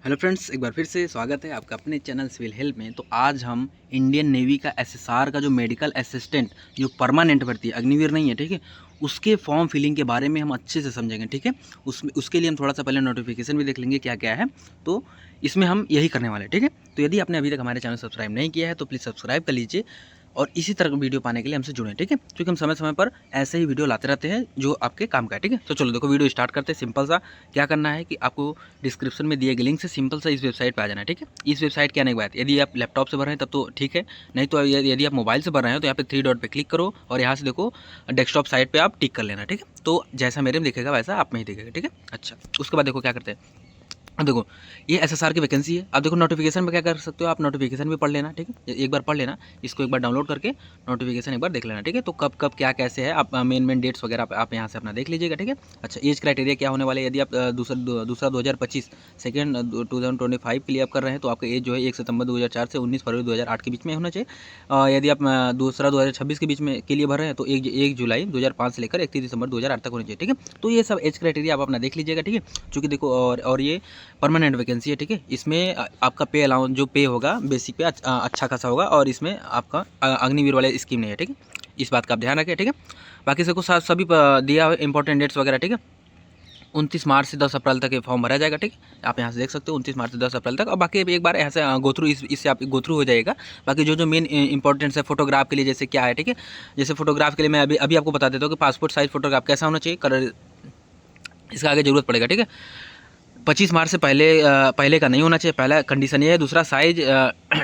Hello friends, एक बार फिर से स्वागत है आपका अपने चैनल सिविल हेल्प में। तो आज हम इंडियन नेवी का एसएसआर का जो मेडिकल असिस्टेंट जो परमानेंट भर्ती है, अग्निवीर नहीं है, ठीक है, उसके फॉर्म फिलिंग के बारे में हम अच्छे से समझेंगे, ठीक है। उसके लिए हम थोड़ा सा पहले नोटिफिकेशन भी देख लेंगे क्या क्या है। तो इसमें हम यही करने वाले हैं, ठीक है। तो यदि आपने अभी तक हमारे चैनल सब्सक्राइब नहीं किया है तो प्लीज़ सब्सक्राइब कर लीजिए और इसी तरह का वीडियो पाने के लिए हमसे जुड़ें, ठीक है, क्योंकि हम समय समय पर ऐसे ही वीडियो लाते रहते हैं जो आपके काम का है, ठीक है। तो चलो देखो वीडियो स्टार्ट करते हैं। सिंपल सा क्या करना है कि आपको डिस्क्रिप्शन में दिए गए लिंक से सिंपल सा इस वेबसाइट पे आ जाना है, ठीक है। इस वेबसाइट के आने के बाद यदि आप लैपटॉप से भर रहे हैं तब तो ठीक है, नहीं तो यदि आप मोबाइल से भर रहे हैं तो यहाँ पे 3 डॉट पे क्लिक करो और यहाँ से देखो डेस्कटॉप साइट पे आप टिक कर लेना, ठीक है। तो जैसा मेरे में दिखेगा वैसा आप में ही दिखेगा, ठीक है। अच्छा, उसके बाद देखो क्या करते हैं। अब देखो ये एसएसआर की वैकेंसी है। अब देखो नोटिफिकेशन में क्या कर सकते हो आप, नोटिफिकेशन भी पढ़ लेना, ठीक है। एक बार पढ़ लेना, इसको एक बार डाउनलोड करके नोटिफिकेशन एक बार देख लेना, ठीक है। तो कब कब क्या कैसे है आप मेन डेट्स वगैरह आप यहाँ से अपना देख लीजिएगा, ठीक है। अच्छा, एज क्राइटेरिया क्या होने वाले, यदि आप दूसरा 2025 सेकेंड 2025 के लिए आप कर रहे हैं तो आपका एज जो है 1 सितंबर 2004 से 19 फरवरी 2008 के बीच में होना चाहिए। यदि आप दूसरा 2026 के बीच में के लिए भर रहे हैं तो 1 जुलाई 2005 से लेकर 31 दिसंबर 2008 तक होनी चाहिए, ठीक है। तो ये सब एज क्राइटेरिया आप अपना देख लीजिएगा, ठीक है। चूँकि देखो और ये परमानेंट वैकेंसी है, ठीक है। इसमें आपका पे अलाउंस जो पे होगा बेसिक पे अच्छा खासा होगा और इसमें आपका अग्निवीर वाले स्कीम नहीं है, ठीक है। इस बात का आप ध्यान रखें, ठीक है। बाकी से कुछ सभी दिया हुआ इंपॉर्टेंट डेट्स वगैरह, ठीक है। 29 मार्च से 10 अप्रैल तक ये फॉर्म भरा जाएगा, ठीक है। आप यहाँ से देख सकते हो 29 मार्च से 10 अप्रैल तक। और बाकी एक बार ऐसे गो थ्रू इससे आप गो थ्रू हो जाएगा। बाकी जो जो मेन इंपॉर्टेंट्स है फोटोग्राफ के लिए जैसे क्या है, ठीक है। जैसे फोटोग्राफ के लिए मैं अभी आपको बता देता हूँ कि पासपोर्ट साइज फोटोग्राफ कैसा होना चाहिए, कलर इसका आगे जरूरत पड़ेगा, ठीक है। 25 मार्च से पहले का नहीं होना चाहिए, पहला कंडीशन ये है। दूसरा साइज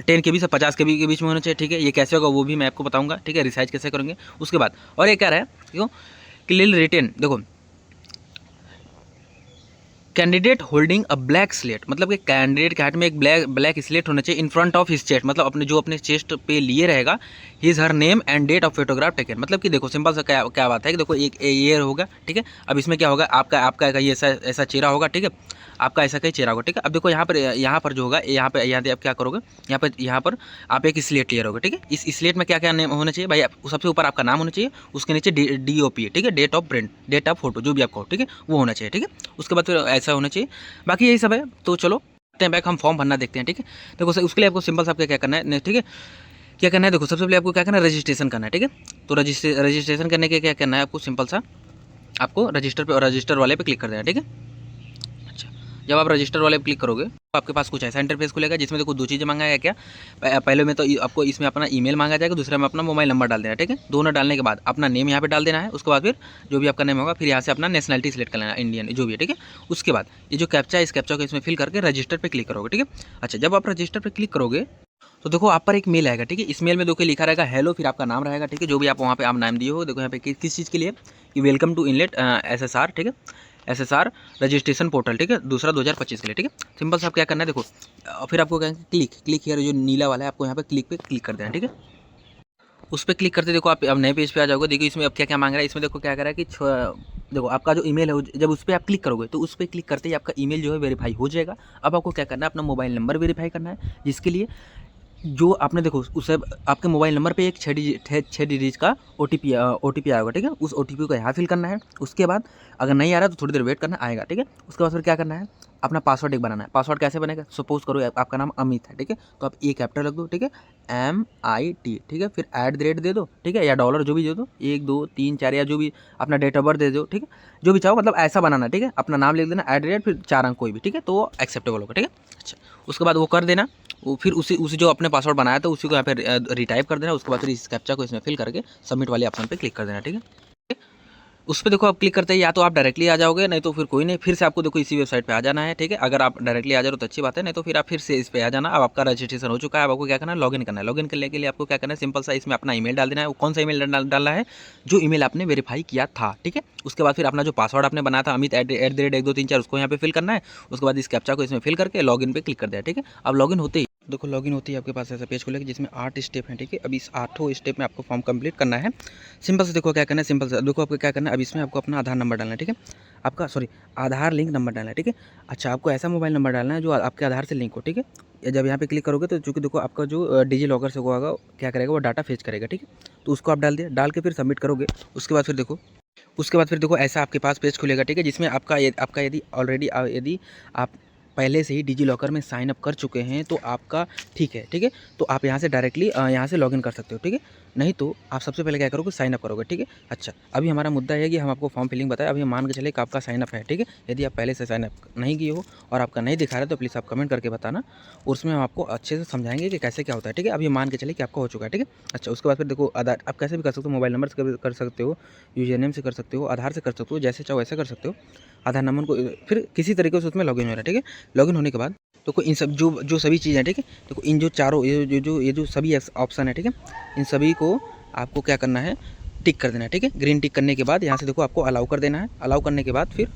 10 KB से 50 KB के बीच में होना चाहिए, ठीक है। ये कैसे होगा वो भी मैं आपको बताऊंगा, ठीक है, रिसाइज कैसे करेंगे उसके बाद। और ये क्या है, क्यों क्लियर रिटेन, देखो candidate holding a black slate, मतलब कि कैंडिडेट के हाथ में एक ब्लैक स्लेट होना चाहिए in front of his chest, मतलब अपने चेस्ट पे लिए रहेगा his her name and date of photograph taken. मतलब कि देखो सिंपल सा क्या बात है कि देखो एक ईयर होगा, ठीक है। अब इसमें क्या होगा, आपका कहीं ऐसा चेहरा होगा, ठीक है, आपका ऐसा कहीं चेहरा होगा, ठीक है। अब देखो यहाँ पर जो होगा, यहाँ पे आप क्या करोगे, यहाँ पर आप एक स्लेट क्लियर होगा, ठीक है। इस स्लेट में क्या क्या नेम होना चाहिए भाई, सबसे ऊपर आपका नाम होना चाहिए, उसके नीचे DOP, ठीक है, date of print, date of photo जो भी आपको, ठीक है, वो होना चाहिए, ठीक है। उसके बाद फिर ऐसा होना चाहिए। बाकी यही सब है। तो चलो हैं बैक, हम फॉर्म भरना देखते हैं, ठीक है। देखो उसके लिए आपको सिंपल सा आपको क्या करना है, ठीक है, क्या करना है, देखो सबसे पहले आपको क्या करना है, रजिस्ट्रेशन करना है, ठीक है। तो रजिस्ट्रेशन करने के क्या करना है आपको, सिंपल सा आपको रजिस्टर वाले पे क्लिक कर देना, ठीक है। अच्छा, जब आप रजिस्टर वाले पे क्लिक करोगे तो आपके पास कुछ ऐसा इंटरफेस खुलेगा जिसमें देखो दो चीज़ें मांगा है क्या। पहले में तो आपको इसमें अपना ईमेल मांगा जाएगा, दूसरे में अपना मोबाइल नंबर डाल देना, ठीक है। दोनों डालने के बाद अपना नेम यहाँ पे डाल देना है। उसके बाद फिर जो भी आपका नेम होगा, फिर यहाँ से अपना नेशनलिटी सेलेक्ट कर लेना, इंडियन जो भी है, ठीक है। उसके बाद ये जो कैप्चा है, इस कैप्चा को इसमें फिल करके रजिस्टर पर क्लिक करोगे, ठीक है। अच्छा, जब आप रजिस्टर पर क्लिक करोगे तो देखो आप पर एक मेल आएगा, ठीक है। इस मेल में देखो लिखा रहेगा हेलो, फिर आपका नाम रहेगा, ठीक है, जो भी आप वहाँ पे आप नाम दिए हो। देखो यहाँ पे किस चीज़ के लिए कि वेलकम टू इनलेट SSR, ठीक है, SSR रजिस्ट्रेशन पोर्टल, ठीक है, दूसरा 2025 के लिए, ठीक है। सिंपल सा आप क्या करना है, देखो फिर आपको कहेंगे क्लिक हियर, जो नीला वाला है आपको यहाँ पे क्लिक कर देना, ठीक है। उस पर क्लिक करते देखो आप अब नए पेज पे आ जाओगे। देखो इसमें अब क्या क्या मांग रहा है, इसमें देखो क्या कर रहा है कि देखो आपका जो ईमेल है जब उस पर आप क्लिक करोगे तो उस पर क्लिक करते ही आपका ईमेल जो है वेरीफाई हो जाएगा। अब आपको क्या करना है, अपना मोबाइल नंबर वेरीफाई करना है, जिसके लिए जो आपने देखो उसे आपके मोबाइल नंबर पे एक 6 डिजिट का OTP आया होगा, ठीक है। उस OTP को यहाँ फिल करना है। उसके बाद अगर नहीं आ रहा तो थोड़ी देर वेट करना, आएगा, ठीक है। उसके बाद फिर क्या करना है, अपना पासवर्ड एक बनाना है। पासवर्ड कैसे बनेगा, सपोज करो आपका नाम अमित है, ठीक है, तो आप कैपिटल रख दो, ठीक है, MIT, ठीक है, फिर @ दे दो, ठीक है, या डॉलर जो भी दे दो, 1 2 3 4 या जो भी अपना डेट ऑफ बर्थ दे दो, ठीक है, जो भी चाहो, मतलब ऐसा बनाना, ठीक है। अपना नाम लिख देना @ फिर 4 अंक कोई भी, ठीक है, तो वो एक्सेप्टेबल होगा, ठीक है। अच्छा, उसके बाद वो कर देना। वो फिर उसी जो अपने पासवर्ड बनाया था उसी को यहाँ पे रिटाइप कर देना। उसके बाद फिर इस कैप्चा को इसमें फिल करके सबमिट वाले ऑप्शन पे क्लिक कर देना, ठीक है। उस पे देखो आप क्लिक करते ही या तो आप डायरेक्टली आ जाओगे, नहीं तो फिर कोई नहीं, फिर से आपको देखो इसी वेबसाइट पे आ जाना है, ठीक है। अगर आप डायरेक्टली आ जाओ तो अच्छी बात है, नहीं तो फिर आप फिर से इस पे आ जाना। अब आपका रजिस्ट्रेशन हो चुका है, अब आपको क्या करना है, लॉगिन करना है। लॉगिन करने के लिए आपको क्या करना है, सिंपल सा इसमें अपना ईमेल डाल देना है। वो कौन सा ईमेल डालना है, जो ईमेल आपने वेरीफाई किया था, ठीक है। उसके बाद फिर अपना जो पासवर्ड आपने बनाया था अमित @1234 उसको यहाँ पे फिल करना है। उसके बाद इस कैप्चा को इसमें फिल करके लॉगिन पे क्लिक कर दिया, ठीक है। अब लॉगिन होते ही देखो लॉगिन होती है आपके पास ऐसा पेज खुलेगा जिसमें 8 स्टेप हैं, ठीक है। अब इस 8 स्टेप में आपको फॉर्म कंप्लीट करना है। सिंपल से देखो क्या करना है, सिंपल से देखो आपको क्या करना है, अब इसमें आपको अपना आधार नंबर डालना है, ठीक है, आपका आधार लिंक नंबर डालना है, ठीक है। अच्छा, आपको ऐसा मोबाइल नंबर डालना है जो आपके आधार से लिंक हो, ठीक है। जब यहाँ पे क्लिक करोगे तो चूँकि देखो आपका जो डिजी लॉकर से होगा क्या करेगा, वो डाटा फेच करेगा, ठीक है। तो उसको आप डाल दिया, डाल के फिर सबमिट करोगे। उसके बाद फिर देखो ऐसा आपके पास पेज खुलेगा, ठीक है, जिसमें आपका यदि ऑलरेडी यदि आप पहले से ही डिजी लॉकर में साइन अप कर चुके हैं तो आपका ठीक है, तो आप यहाँ से डायरेक्टली यहाँ से लॉगिन कर सकते हो, ठीक है। नहीं तो आप सबसे पहले क्या करोगे, साइन अप करोगे, ठीक है। अच्छा, अभी हमारा मुद्दा है कि हम आपको फॉर्म फिलिंग बताएं। अभी हम मान के चले कि आपका साइन अप है, ठीक है। यदि आप पहले से साइन अप नहीं किए हो और आपका नहीं दिखा रहा है तो प्लीज़ आप कमेंट करके बताना, उसमें हम आपको अच्छे से समझाएंगे कि कैसे क्या होता है, ठीक है। अभी मान के चले कि आपका हो चुका है, ठीक है। अच्छा, उसके बाद फिर देखो आधार आप कैसे भी कर सकते हो, मोबाइल नंबर से कर सकते हो, यूजर नेम से कर सकते हो, आधार से कर सकते हो, जैसे चाहो वैसे कर सकते हो। आधार नंबर को फिर किसी तरीके से उसमें लॉगिन हो रहा है, ठीक है। लॉगिन होने के बाद देखो इन सब जो सभी चीज़ें हैं, ठीक है। देखो इन जो चारों ये जो सभी ऑप्शन है, ठीक है, इन सभी को आपको क्या करना है, टिक कर देना है, ठीक है। ग्रीन टिक करने के बाद यहाँ से देखो आपको अलाउ कर देना है। अलाउ करने के बाद फिर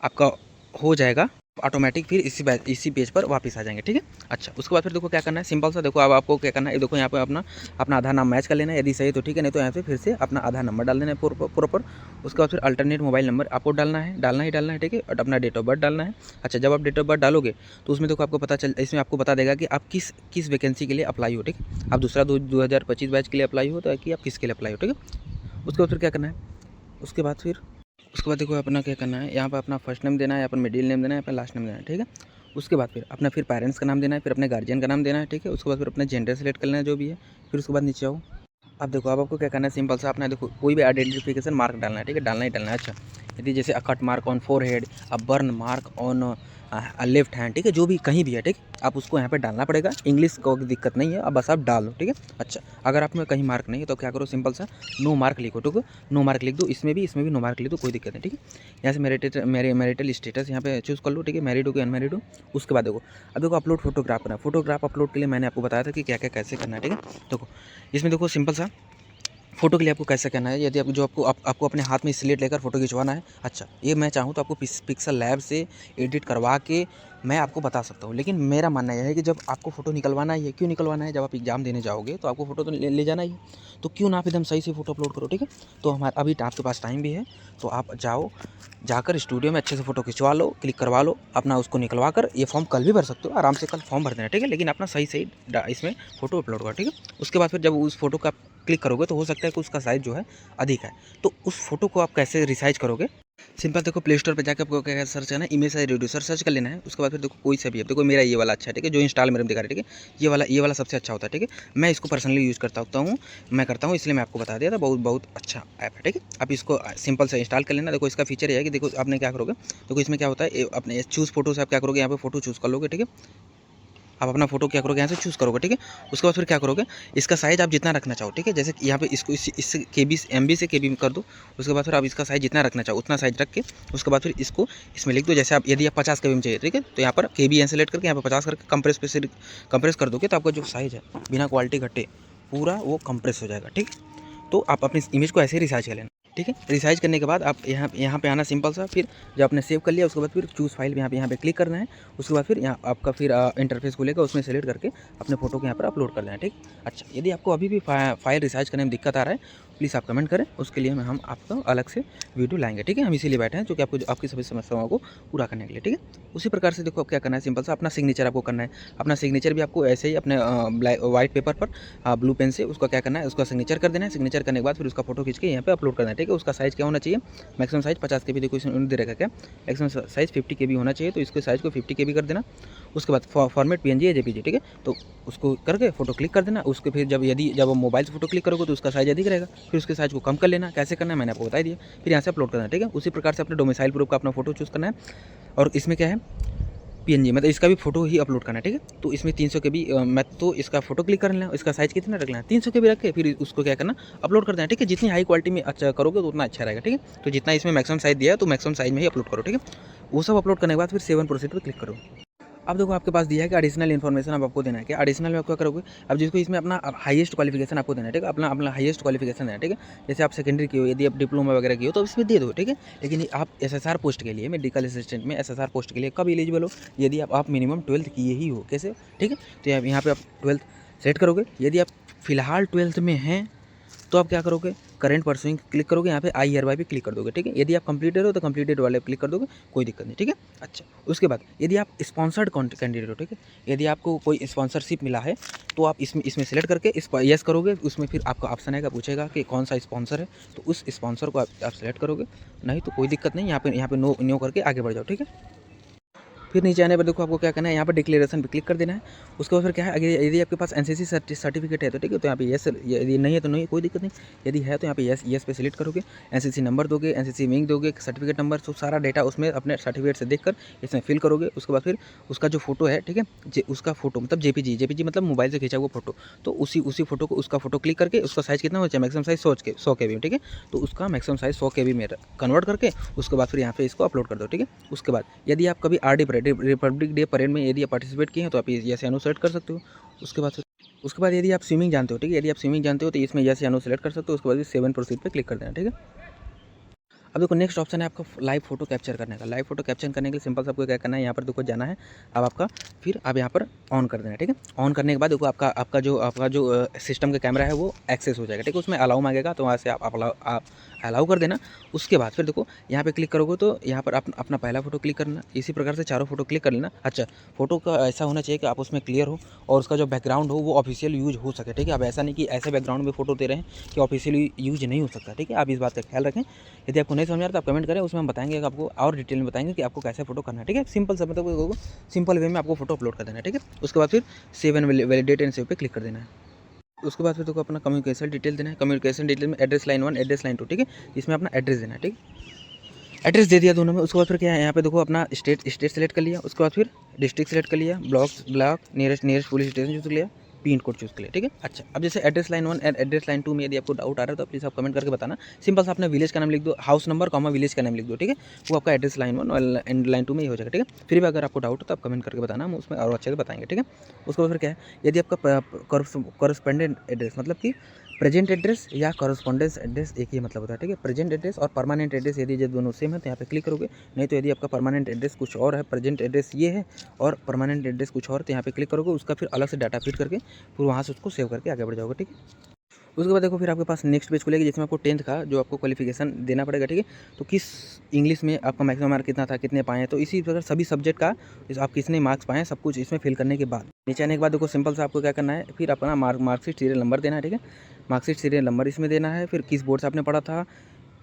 आपका हो जाएगा ऑटोमेटिक, फिर इसी पेज पर वापस आ जाएंगे, ठीक है। अच्छा, उसके बाद फिर देखो क्या करना है, सिंपल सा देखो अब आपको क्या करना है, देखो यहाँ पे अपना आधार नाम मैच कर लेना है, यदि सही तो ठीक है, नहीं तो यहाँ पे फिर से अपना आधार नंबर डाल देना है प्रॉपर। उसके बाद फिर अल्टरनेट मोबाइल नंबर आपको डालना ही डालना है, ठीक है। और अपना डेट ऑफ बर्थ डालना है। अच्छा, जब आप डेट ऑफ बर्थ डालोगे तो उसमें देखो आपको इसमें आपको बता देगा कि आप किस वैकेंसी के लिए अप्लाई हो, ठीक है। आप दूसरा 2025 बैच के लिए अप्लाई हो तो कि आप किसके लिए अप्लाई हो, ठीक है। उसके बाद फिर क्या करना है, उसके बाद देखो अपना क्या करना है, यहाँ पर अपना फर्स्ट नेम देना है, अपना मिडिल नेम देना है, अपना लास्ट नेम देना है, ठीक है। उसके बाद फिर अपना पेरेंट्स का नाम देना है, फिर अपने गार्जियन का नाम देना है, ठीक है। उसके बाद फिर अपना जेंडर सेलेक्ट कर लेना है जो भी है। फिर उसके बाद नीचे आओ। अब देखो अब आपको क्या करना है, सिंपल सा अपना देखो कोई भी आइडेंटिफिकेशन मार्क डालना है, ठीक है, डालना ही डालना है। अच्छा, यदि जैसे अ cut mark on forehead, a burn mark on left hand, ठीक है, जो भी कहीं भी है, ठीक, आप उसको यहाँ पे डालना पड़ेगा। इंग्लिश को दिक्कत नहीं है, अब बस आप डाल दो, ठीक है। अच्छा, अगर आप में कहीं मार्क नहीं है तो क्या करो, सिंपल सा नो मार्क लिखो, ठीक है, नो मार्क लिख दो, इसमें भी नो मार्क लिख दो, कोई दिक्कत नहीं, ठीक है। यहाँ से मैरिटल स्टेटस यहाँ पे चूज़ कर लो, ठीक है, मैरिड हो कि अनमैरिड हो। उसके बाद देखो अब देखो अपलोड फोटोग्राफ करना है। फोटोग्राफ अपलोड के लिए मैंने आपको बताया था कि क्या क्या कैसे करना है, ठीक है। देखो इसमें देखो सिंपल सा फ़ोटो के लिए आपको कैसे करना है, यदि आपको अपने हाथ में स्लेट लेकर फ़ोटो खिंचवाना है। अच्छा, ये मैं चाहूँ तो आपको पिक्सल लैब से एडिट करवा के मैं आपको बता सकता हूँ, लेकिन मेरा मानना यह है कि जब आपको फ़ोटो निकलवाना ही है, क्यों निकलवाना है, जब आप एग्ज़ाम देने जाओगे तो आपको फ़ोटो तो ले जाना ही है, तो क्यों ना आप एकदम सही से फ़ोटो अपलोड करो, ठीक है। तो अभी आपके पास टाइम भी है, तो आप जाकर स्टूडियो में अच्छे से फ़ोटो खिंचवा लो, क्लिक करवा लो, अपना उसको निकलवा कर ये फॉर्म कल भी भर सकते हो, आराम से कल फॉर्म भर देना, ठीक है। लेकिन अपना सही इसमें फ़ोटो अपलोड करो, ठीक है। उसके बाद फिर जब उस फ़ोटो का क्लिक करोगे तो हो सकता है कि उसका साइज़ जो है अधिक है, तो उस फ़ोटो को आप कैसे रिसाइज़ करोगे, सिंपल देखो प्ले स्टोर पे जाकर आपको क्या सर्च करना है, इमेज साइज रिड्यूसर सर्च कर लेना है। उसके बाद फिर देखो कोई सा भी है, देखो मेरा ये वाला अच्छा है, ठीक है, जो इंस्टॉल मेरे में दिखा रहा है, ठीक है, ये वाला सबसे अच्छा होता है, ठीक है। मैं इसको पर्सनली यूज़ करता हूँ, इसलिए मैं आपको बता दिया था, बहुत अच्छा ऐप है, ठीक है। आप इसको सिंपल से इंस्टॉल कर लेना। देखो इसका फीचर ये है कि देखो आपने क्या करोगे, देखो इसमें क्या होता है, अपने चूज़ फोटो से आप क्या करोगे, यहाँ पे फोटो चूज़ कर लोगे, ठीक है। आप अपना फोटो क्या करोगे, यहाँ से चूज़ करोगे, ठीक है। उसके बाद फिर क्या करोगे, इसका साइज़ आप जितना रखना चाहो, ठीक है, जैसे कि यहाँ पे इसको इस KB MB से KB में कर दो। उसके बाद फिर आप इसका साइज़ जितना रखना चाहो उतना साइज़ रख के उसके बाद फिर इसको इसमें लिख दो। जैसे आप यदि आप 50 KB में चाहिए, ठीक है, तो यहाँ पर KB सेलेक्ट करके यहाँ पर 50 करके कंप्रेस कर दोगे तो आपका जो साइज़ है बिना क्वालिटी घटे पूरा वो कंप्रेस हो जाएगा, ठीक है। तो आप अपनी इमेज को ऐसे ही रिसाइज कर लेना, ठीक है। रिसाइज करने के बाद आप यहाँ पे आना, सिंपल सा, फिर जब आपने सेव कर लिया उसके बाद फिर चूज़ फाइल यहाँ पे क्लिक करना है। उसके बाद फिर यहाँ आपका फिर इंटरफेस खुलेगा, उसमें सेलेक्ट करके अपने फोटो को यहाँ पर अपलोड कर देना है, ठीक। अच्छा, यदि आपको अभी भी फाइल रिसाइज करने में दिक्कत आ रहा है प्लीज़ आप कमेंट करें, उसके लिए हम आपको अलग से वीडियो लाएंगे, ठीक है। हम इसीलिए बैठे हैं जो कि आपकी सभी समस्याओं को पूरा करने के लिए, ठीक है। उसी प्रकार से देखो आप क्या करना है, सिंपल सा अपना सिग्नेचर आपको करना है। अपना सिग्नेचर भी आपको ऐसे ही अपने वाइट पेपर पर ब्लू पेन से उसका क्या करना है, उसका सिग्नेचर कर देना है। सिग्नेचर करने के बाद फिर उसका फोटो खींच के यहाँ पे अपलोड करना है, ठीक है। उसका साइज़ क्या होना चाहिए, मैक्सिमम साइज़ 50 KB, देखो इसमें दे रखा क्या, मैक्सिमम साइज़ 50 KB होना चाहिए, तो इसके साइज़ को 50 KB कर देना। उसके बाद फॉर्मेट PNG या JPG, ठीक है, तो उसको करके फोटो क्लिक कर देना। उसके फिर जब मोबाइल से फोटो क्लिक करोगे तो उसका साइज़ अधिक रहेगा, फिर उसके साइज़ को कम कर लेना। कैसे करना है मैंने आपको बता दिया, फिर यहाँ से अपलोड करना है, ठीक है। उसी प्रकार से अपने डोमिसाइल प्रूफ का अपना फोटो चूज़ करना है, और इसमें क्या है PNG, मतलब इसका भी फोटो ही अपलोड करना है, ठीक है। तो इसमें 300 KB मैं तो इसका फोटो क्लिक कर लेना, इसका साइज़ कितना रखना है 300 KB रख के फिर उसको क्या करना, अपलोड कर देना, ठीक है। जितनी हाई क्वालिटी में अच्छा करोगे तो उतना अच्छा रहेगा, ठीक है। तो जितना इसमें मैक्सिमम साइज़ दिया है तो मैक्सिमम साइज़ में ही अपलोड करो, ठीक है। वो सब अपलोड करने के बाद फिर सेव एंड प्रोसीड पर क्लिक करो। अब देखो आपके पास दिया है कि एडिशनल इन्फॉर्मेशन अब आपको देना है, कि एडिशनल में आप क्या करोगे, अब जिसको इसमें अपना हाईएस्ट क्वालिफिकेशन आपको देना है, ठीक है, अपना हाईएस्ट क्वालिफिकेशन है, ठीक है। जैसे आप सेकेंडरी की हो, यदि आप डिप्लोमा वगैरह की हो तो इसमें दे दो, ठीक है। लेकिन आप SSR पोस्ट के लिए, मेडिकल असिस्टेंट में SSR पोस्ट के लिए कब एलिजिबल हो, यदि आप मिनिमम 12th किए ही हो। कैसे, ठीक है, तो यहाँ पे आप 12th सेट करोगे। यदि आप फिलहाल 12th में हैं तो आप क्या करोगे, करंट परसुइंग क्लिक करोगे, यहाँ पे आई हियरबाय पे क्लिक कर दोगे, ठीक है। यदि आप कंप्लीटेड हो तो कंप्लीटेड वाले पे क्लिक कर दोगे, कोई दिक्कत नहीं, ठीक है। अच्छा, उसके बाद यदि आप स्पॉन्सर्ड कैंडिडेट हो, ठीक है, यदि आपको कोई स्पॉन्सरशिप मिला है तो आप इसमें सेलेक्ट करके इस पर यस करोगे। उसमें फिर आपका ऑप्शन आएगा, पूछेगा कि कौन सा स्पॉन्सर है, तो उस स्पॉन्सर को आप सेलेक्ट करोगे। नहीं तो कोई दिक्कत नहीं, यहाँ पे नो करके आगे बढ़ जाओ, ठीक है। फिर नीचे आने पर देखो आपको क्या करना है, यहाँ पर डिक्लेरेशन पे क्लिक कर देना है। उसके बाद फिर क्या है, अगर यदि आपके पास एनसीसी सर्टिफिकेट है तो ठीक है, तो यहाँ पे यस, यदि नहीं है तो नहीं, कोई दिक्कत नहीं। यदि है तो यहाँ पे यस पे सिलेक्ट करोगे, एनसीसी नंबर दोगे, एनसीसी विंग दोगे, सर्टिफिकेट नंबर, तो सारा डेटा उसमें अपने सर्टिफिकेट से देखकर इसमें फिल करोगे। उसके बाद फिर उसका जो फोटो है ठीक है, उसका फोटो मतलब जेपीजी मतलब मोबाइल से खींचा हुआ फोटो, तो उसी फोटो को, उसका फोटो क्लिक करके उसका साइज़ कितना होना चाहिए, मैक्सिमम साइज़ 100 KB, ठीक है। तो उसका मैक्सिमम साइज़ 100 KB में कन्वर्ट करके उसके बाद फिर यहाँ पे इसको अपलोड कर दो, ठीक है। उसके बाद यदि आप कभी RD parade, Republic day parade में यदि आप पार्टिसिपेट किए हैं तो आप यस या नो सेलेक्ट कर सकते हो। उसके बाद यदि आप स्विमिंग जानते हो, ठीक है, यदि आप स्विमिंग जानते हो तो इसमें यस या नो सेलेक्ट कर सकते हो। उसके बाद 7 प्रोसीड पे क्लिक कर देना, ठीक है। अब देखो नेक्स्ट ऑप्शन है आपका लाइव फोटो कैप्चर करने का। लाइव फोटो कैप्चर करने के लिए सिंपल सा आपको क्या करना है, यहाँ पर देखो जाना है, अब आपका फिर आप यहाँ पर ऑन कर देना, ठीक है। ऑन करने के बाद देखो आपका जो सिस्टम का कैमरा है वो एक्सेस हो जाएगा, ठीक है। उसमें अलाउ मांगेगा तो वहाँ से आप अलाउ कर देना। उसके बाद फिर देखो यहाँ पे क्लिक करोगे तो यहाँ पर अपना पहला फोटो क्लिक करना, इसी प्रकार से चारों फोटो क्लिक कर लेना। अच्छा, फोटो का ऐसा होना चाहिए कि आप उसमें क्लियर हो और उसका जो बैकग्राउंड हो वो ऑफिशियल यूज हो सके, ठीक है। अब ऐसा नहीं कि ऐसे बैकग्राउंड में फोटो दे रहे हैं कि ऑफिशियल यूज नहीं हो सकता, ठीक है। आप इस बात का ख्याल रखें। यदि आपको नहीं समझ आ रहा तो आप कमेंट करें, उसमें हम बताएंगे कि आपको और डिटेल में बताएंगे कि आपको कैसे फोटो करना है, ठीक है। सिंपल सा मतलब सिंपल वे में आपको फोटो अपलोड कर देना है, ठीक है। उसके बाद फिर save and validate and save पे क्लिक कर देना है। उसके बाद फिर तो अपना कम्युनिकेशन डिटेल देना है। कम्युनिकेशन डिटेल में एड्रेस लाइन 1, एड्रेस लाइन 2, ठीक है। इसमें अपना एड्रेस देना है, ठीक है। एड्रेस दे दिया दोनों में। उसके बाद फिर क्या है, यहाँ पे देखो अपना स्टेट सेलेक्ट कर लिया। उसके बाद फिर डिस्ट्रिक्ट सेलेक्ट कर लिया, block nearest police station choose कर लिया, पिन कोड चूज़ कर लिया, ठीक है। अच्छा, अब जैसे address line 1 and address line 2 में यदि आपको डाउट आ रहा है तो प्लीज़ आप कमेंट करके बताना। सिंपल सा अपने विलेज का नाम लिख दो, हाउस नंबर कॉमा विलेज का नाम लिख दो, ठीक है। वो आपका एड्रेस लाइन 1 एंड लाइन 2 में ही हो जाएगा, ठीक है। फिर भी अगर आपको डाउट हो तो आप कमेंट करके बताना, हम उसमें और अच्छे से बताएंगे, ठीक है। उसके बाद फिर क्या है, यदि आपका कॉरस्पॉन्डेंट एड्रेस मतलब कि प्रेजेंट एड्रेस या कॉरस्पॉन्डेंस एड्रेस एक ही मतलब होता है, ठीक है। प्रेजेंट एड्रेस और परमानेंट एड्रेस यदि जब दोनों सेम है तो यहाँ पे क्लिक करोगे। नहीं तो यदि आपका परमानेंट एड्रेस कुछ और है, प्रेजेंट एड्रेस ये है और परमानेंट एड्रेस कुछ और, तो यहाँ पे क्लिक करोगे। उसका फिर अलग से डाटा फीड करके फिर वहाँ से उसको सेव करके आगे बढ़ जाओगे, ठीक है। उसके बाद देखो फिर आपके पास नेक्स्ट पेज खुलेगी जिसमें आपको 10th का जो आपको क्वालिफिकेशन देना पड़ेगा, ठीक है। तो किस इंग्लिश में आपका मैक्सिमम मार्क कितना था, कितने पाए हैं, तो इसी प्रकार सभी सब्जेक्ट का आप कितने मार्क्स पाए हैं सब कुछ इसमें फिल करने के बाद नीचे आने के बाद देखो सिंपल से आपको क्या करना है, फिर अपना मार्कशीट सीरियल नंबर देना है, ठीक है। मार्कशीट सीरियल नंबर इसमें देना है। फिर किस बोर्ड से आपने पढ़ा था,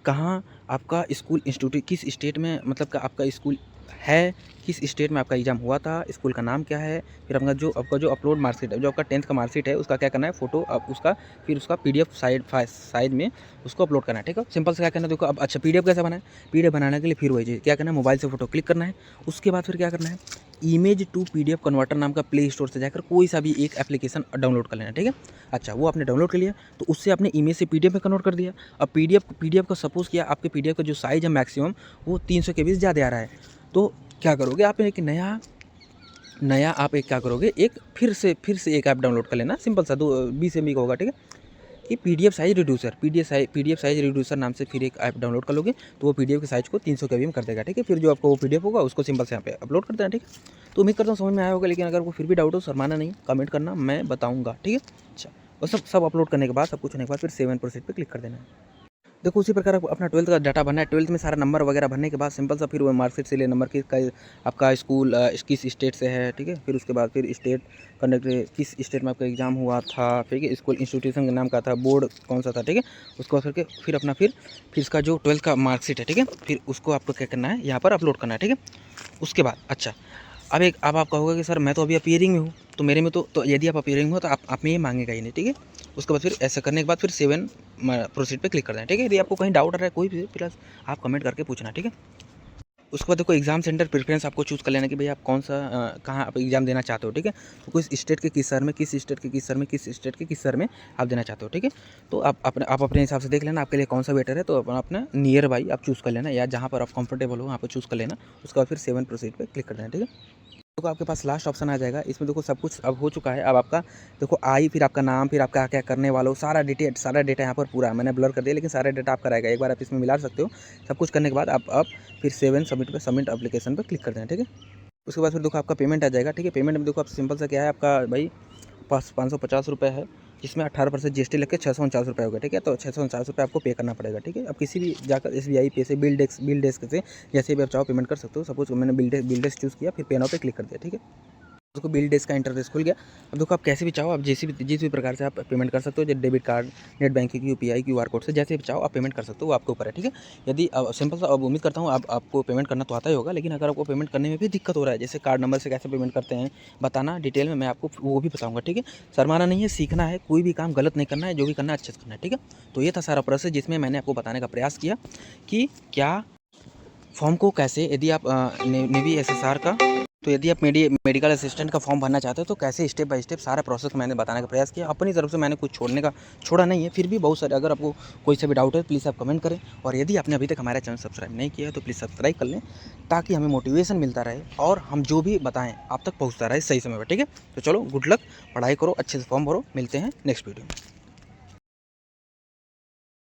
कहाँ आपका स्कूल इंस्टीट्यूट, किस स्टेट में मतलब का आपका स्कूल है, किस स्टेट में आपका एग्जाम हुआ था, स्कूल का नाम क्या है। फिर आपका जो अपलोड मार्कशीट है, जो आपका 10th का मार्कशीट है, उसका क्या करना है, फोटो आप उसका फिर उसका PDF साइज में उसको अपलोड करना है, ठीक है। सिंपल से क्या करना है देखो। अब अच्छा, PDF कैसे बनाए, PDF बनाने के लिए फिर वही चीज़ क्या करना है, मोबाइल से फोटो क्लिक करना है। उसके बाद फिर क्या करना है, इमेज टू PDF कन्वर्टर नाम का प्ले स्टोर से जाकर कोई सा भी एक एप्लीकेशन डाउनलोड कर लेना, ठीक है। अच्छा, वो आपने डाउनलोड कर लिया तो उससे आपने इमेज से PDF में कन्वर्ट कर दिया। अब PDF का सपोज़ किया आपके PDF का जो साइज़ है मैक्सिमम वो 300 KB से ज़्यादा आ रहा है, तो क्या करोगे आप, एक नया आप एक क्या करोगे, एक फिर से एक ऐप डाउनलोड कर लेना। सिंपल सा 20 MB का होगा, ठीक है। कि PDF साइज रिड्यूसर नाम से फिर एक ऐप डाउनलोड कर लोगे तो वो PDF के साइज़ को 300 KB में कर देगा, ठीक है। फिर जो आपको वो PDF होगा उसको सिंपल से यहाँ पे अपलोड कर देना, ठीक है। तो उम्मीद करता हूँ समझ में आया होगा, लेकिन अगर वो फिर भी डाउट हो शर्माना नहीं, कमेंट करना, मैं बताऊँगा, ठीक है। अच्छा, और सब अपलोड करने के बाद, सब कुछ होने के बाद फिर सेव एंड प्रोसीड पे क्लिक कर देना है। देखो उसी प्रकार अपना 12th का डाटा भरना है। 12th में सारा नंबर वगैरह भरने के बाद सिंपल सा फिर वो मार्कशीट से ले नंबर आपका स्कूल किस स्टेट से है, ठीक है। फिर उसके बाद फिर स्टेट कंडक्ट किस स्टेट में आपका एग्जाम हुआ था, ठीक है। स्कूल इंस्टीट्यूशन का नाम क्या था, बोर्ड कौन सा था, ठीक है। उसको बाद करके फिर अपना फिर इसका जो 12th का मार्कशीट है, ठीक है, फिर उसको आपको क्या करना है, यहाँ पर अपलोड करना है, ठीक है। उसके बाद अच्छा, अब आप कहोगे कि सर मैं तो अभी अपीयरिंग में हूँ, तो मेरे में तो यदि आप अपीयरिंग हो तो आप में ये मांगेगा ही नहीं, ठीक है। उसके बाद फिर ऐसा करने के बाद फिर 7 प्रोसीड पे क्लिक कर दें, ठीक है। यदि आपको कहीं डाउट आ रहा है कोई भी प्लस आप कमेंट करके पूछना, ठीक है। उसके बाद देखो एग्जाम सेंटर प्रेफरेंस आपको चूज़ कर लेना कि भाई आप कौन सा कहाँ आप एग्जाम देना चाहते हो, ठीक है। तो किस स्टेट के किस शहर में, किस स्टेट के किस शहर में, किस स्टेट के किस शहर में आप देना चाहते हो, ठीक है। तो आप अपने हिसाब से देख लेना आपके लिए कौन सा बेटर है, तो अपना नियर बाई आप चूज़ कर लेना, या जहाँ पर आप कंफर्टेबल हो वहाँ पर चूज़ कर लेना। उसके बाद फिर 7 प्रोसीड पे क्लिक कर देना, ठीक है। देखो आपके पास लास्ट ऑप्शन आ जाएगा, इसमें देखो सब कुछ अब हो चुका है। अब आपका देखो फिर आपका नाम, फिर आपका क्या करने वाला हो, सारा डेटा यहाँ पर पूरा है। मैंने ब्लर कर दिया लेकिन सारा डेटा आपका रहेगा, एक बार आप इसमें मिला सकते हो। सब कुछ करने के बाद आप फिर 7 सबमिट एप्लीकेशन पर क्लिक कर देना, ठीक है। उसके बाद फिर देखो आपका पेमेंट आ जाएगा, ठीक है। पेमेंट में देखो आप सिंपल सा क्या है, आपका भाई 550 रुपये है, जिसमें 18% GST लग के 649 रुपये होगा, ठीक है। तो 649 रुपये आपको पे करना पड़ेगा, ठीक है। अब किसी भी जाकर SBI पे से बिल डेस्क से जैसे भी आप चाहो पेमेंट कर सकते हो। सपोज मैंने बिल डेस्क चूज़ किया, फिर पे नाउ पे क्लिक कर दिया, ठीक है। उसको बिल डेस्क का इंटरफेस खुल गया। अब देखो आप कैसे भी चाहो, आप जिस भी प्रकार से आप पेमेंट कर सकते हो, जैसे debit card, net banking, UPI, QR code से जैसे भी चाहो आप पेमेंट कर सकते हो, वो आपके ऊपर है, ठीक है। यदि सिंपल सा, अब उम्मीद करता हूँ आपको पेमेंट करना तो आता ही होगा, लेकिन अगर आपको पेमेंट करने में भी दिक्कत हो रहा है, जैसे कार्ड नंबर से कैसे पेमेंट करते हैं बताना डिटेल में, मैं आपको वो भी बताऊँगा, ठीक है। शर्माना नहीं है, सीखना है, कोई भी काम गलत नहीं करना है, जो भी करना है अच्छे से करना है, ठीक है। तो ये था सारा प्रोसेस जिसमें मैंने आपको बताने का प्रयास किया कि क्या फॉर्म को कैसे, यदि आप नेवी एसएसआर का, तो यदि आप मेडिकल असिस्टेंट का फॉर्म भरना चाहते हो तो कैसे स्टेप बाय स्टेप सारा प्रोसेस मैंने बताने का प्रयास किया। अपनी तरफ से मैंने कुछ छोड़ा नहीं है, फिर भी बहुत सारे, अगर आपको कोई सा भी डाउट है प्लीज़ आप कमेंट करें, और यदि आपने अभी तक हमारा चैनल सब्सक्राइब नहीं किया है तो प्लीज़ सब्सक्राइब कर लें, ताकि हमें मोटिवेशन मिलता रहे और हम जो भी बताएं आप तक पहुँचता रहे सही समय पर, ठीक है। तो चलो, गुड लक, पढ़ाई करो, अच्छे से फॉर्म भरो, मिलते हैं नेक्स्ट वीडियो में।